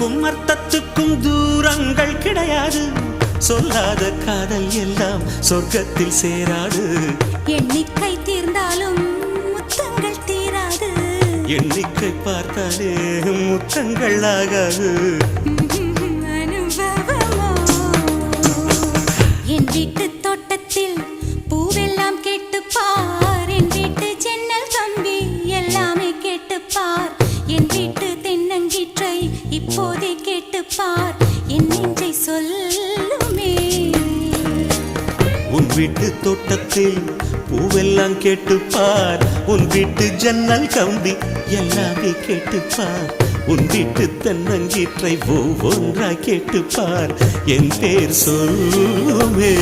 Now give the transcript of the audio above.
அர்த்தத்துக்கும் அர்த்தத்துக்கும் தூரங்கள் கிடையாது. சொல்லாத காதல் எல்லாம் சொர்க்கத்தில் சேராது. எண்ணிக்கை தீர்ந்தாலும் முத்தங்கள் தீராது. எண்ணிக்கை பார்த்தாலே முத்தங்கள் ஆகாது. என் வீட்டு தோட்டத்தில் பூவெல்லாம் கேட்டுப்பார். என் வீட்டு ஜன்னல் கம்பி எல்லாமே கேட்டுப்பார். என் வீட்டு தென்னங்கீற்றை இப்போதே கேட்டுப்பார். என் நெஞ்சை சொல்லுமே. உன் வீட்டு தோட்டத்தில் பூவெல்லாம் கேட்டுப்பார். உன் வீட்டு ஜன்னல் கம்பி எல்லாமே கேட்டுப்பார். உன் வீட்டு தென்னங்கீற்றை ஒவ்வொன்றா கேட்டுப்பார். என் பேர் சொல்லுமே.